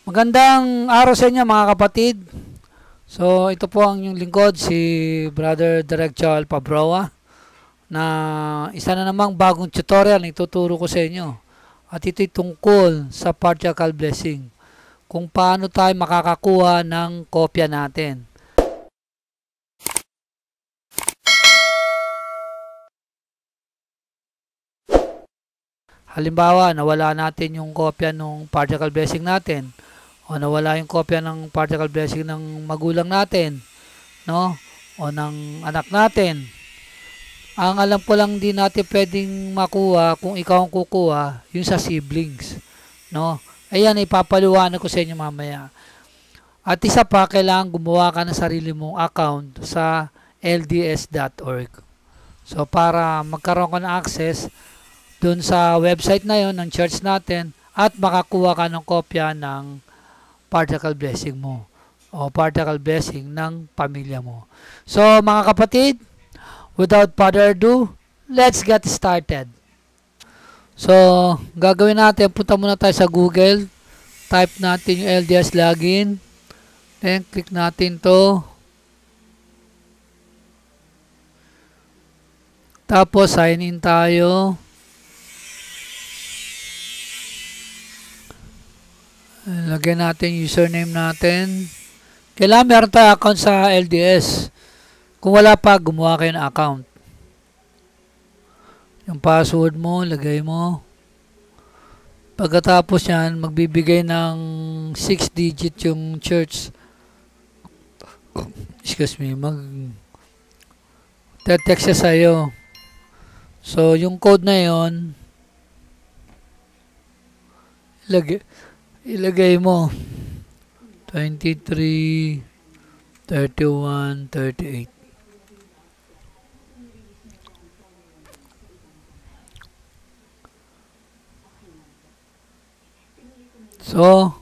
Magandang araw sa inyo mga kapatid. So ito po ang inyong lingkod, si Brother Direk Joel Pabroa, na isa na namang bagong tutorial na ituturo ko sa inyo. At ito'y tungkol sa partial blessing, kung paano tayo makakakuha ng kopya natin. Halimbawa, nawala natin yung kopya ng partial blessing natin, o nawala yung kopya ng partial blessing ng magulang natin, no? O ng anak natin. Ang alam ko lang din natin pwedeng makuha kung ikaw ang kukuha, yung sa siblings, no? Ayan, ipapaliwanag ko sa inyo mamaya. At isa pa, kailangan gumawa ka ng sarili mong account sa lds.org. So para magkaroon ka ng access dun sa website na yon ng church natin at makakuha ka ng kopya ng partial blessing mo o partial blessing ng pamilya mo. So mga kapatid, without further ado, let's get started. So gagawin natin, punta muna tayo sa Google, type natin yung LDS login, then click natin to, tapos sign in tayo. Lagyan natin yung username natin. Kailangan meron tayo account sa LDS. Kung wala pa, gumawa kayo ng account. Yung password mo, lagay mo. Pagkatapos yan, magbibigay ng 6 digit yung church. Excuse me, text siya sa'yo. So, yung code na yon, ilagay mo 23 31 38. So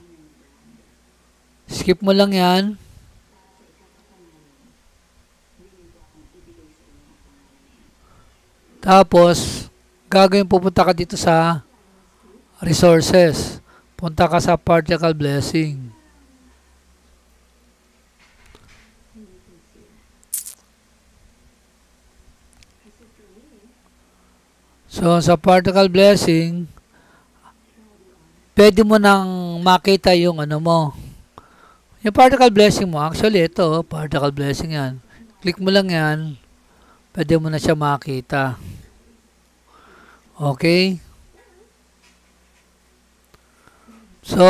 skip mo lang yan. Tapos gagawin, pupunta ka dito sa resources. Punta ka sa partial blessing. So, sa partial blessing, pwede mo nang makita yung ano mo. Yung partial blessing mo, actually, ito, partial blessing yan. Click mo lang yan, pwede mo na siya makita. Okay? So,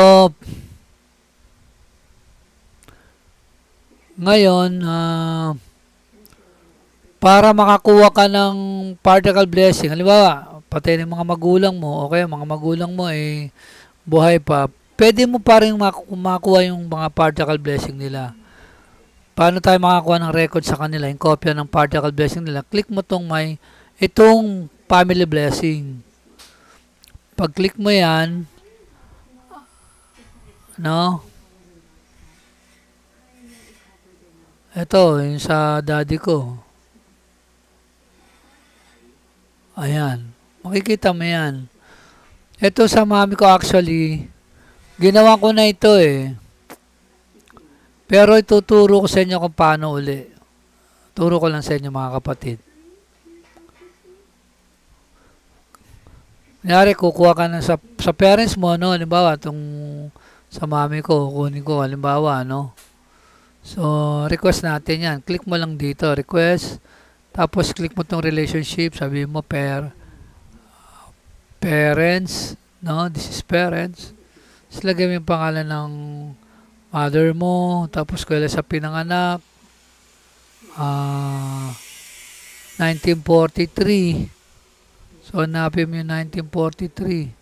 ngayon, para makakuha ka ng partial blessing, halimbawa, patay ng mga magulang mo, okay, mga magulang mo ay buhay pa, pwede mo pa rin makuha yung mga partial blessing nila. Paano tayo makakuha ng record sa kanila, yung kopya ng partial blessing nila? Click mo itong family blessing. Pag click mo yan, no? Ito, yung sa daddy ko. Ayan. Makikita mo yan. Ito sa mami ko, actually, ginawa ko na ito eh. Pero ituturo ko sa inyo kung paano uli. Turo ko lang sa inyo mga kapatid. Kunyari, kukuha ka na sa parents mo, no? Halimbawa, itong sa mami ko, kunin ko, halimbawa, no? So, request natin yan. Click mo lang dito, request. Tapos, click mo itong relationship. Sabi mo, parents, no? This is parents. Tapos, lagay mo yung pangalan ng mother mo. Tapos, kailan sa pinanganak. 1943. So, hanapin mo yung 1943.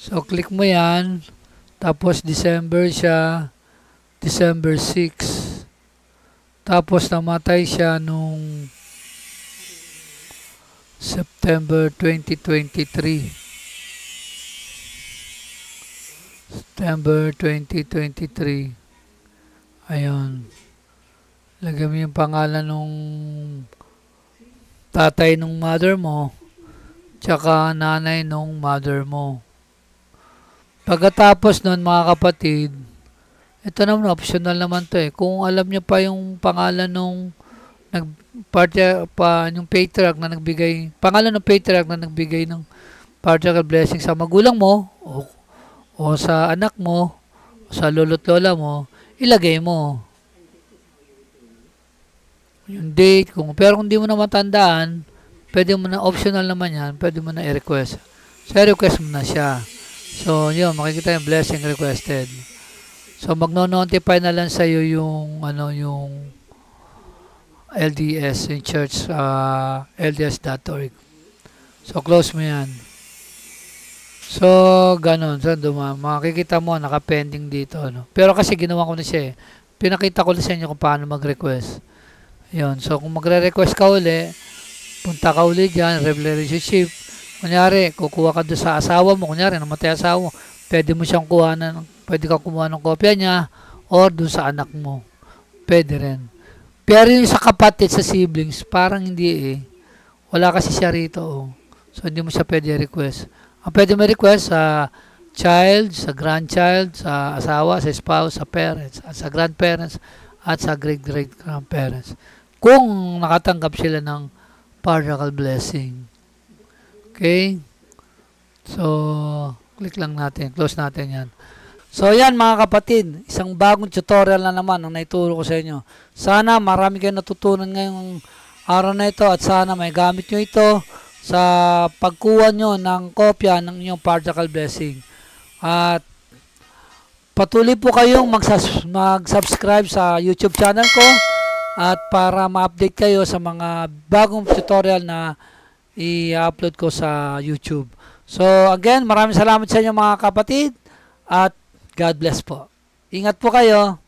So, click mo yan. Tapos, December siya. December 6. Tapos, namatay siya nung September 2023. September 2023. Ayun. Lagyan mo yung pangalan nung tatay nung mother mo, tsaka nanay nung mother mo. Pagkatapos nun, mga kapatid, ito naman, optional naman to eh. Kung alam nyo pa yung pangalan nung yung patriarch na nagbigay, pangalan ng patriarch na nagbigay ng patriarchal blessing sa magulang mo, o sa anak mo, o sa lolo't lola mo, ilagay mo yung date. Pero kung di mo na matandaan, pwede mo na, optional naman yan, pwede mo na i-request. So, request mo na siya. So, yun, makikita yung blessing requested. So, magno-notify na lang sa'yo yung, yung LDS, yung church, LDS.org. So, close mo yan. So, ganun. So, makikita mo, naka-pending dito. Pero kasi ginawa ko na siya eh. Pinakita ko na sa inyo kung paano mag-request. Yun. So, kung magre-request ka uli, punta ka uli dyan, relationship. Kunyari, kukuha ka doon sa asawa mo. Kunyari, namatay asawa mo. Pwede mo siyang pwede kang kumuha ng kopya niya or doon sa anak mo. Pwede rin. Pero yung sa kapatid, sa siblings, parang hindi eh. Wala kasi siya rito. Oh. So, hindi mo siya pwede request. Ang pwede mo request sa child, sa grandchild, sa asawa, sa spouse, sa parents, at sa grandparents, at sa great-great-grandparents. Kung nakatanggap sila ng patriarchal blessing. Okay? So, click lang natin. Close natin yan. So, yan mga kapatid. Isang bagong tutorial na naman ang naituro ko sa inyo. Sana marami kayong natutunan ngayong araw na ito at sana may gamit nyo ito sa pagkuha nyo ng kopya ng inyong patriarchal blessing. At patuloy po kayong mag-subscribe sa YouTube channel ko at para ma-update kayo sa mga bagong tutorial na i-upload ko sa YouTube. So again, maraming salamat sa inyo mga kapatid at God bless po. Ingat po kayo.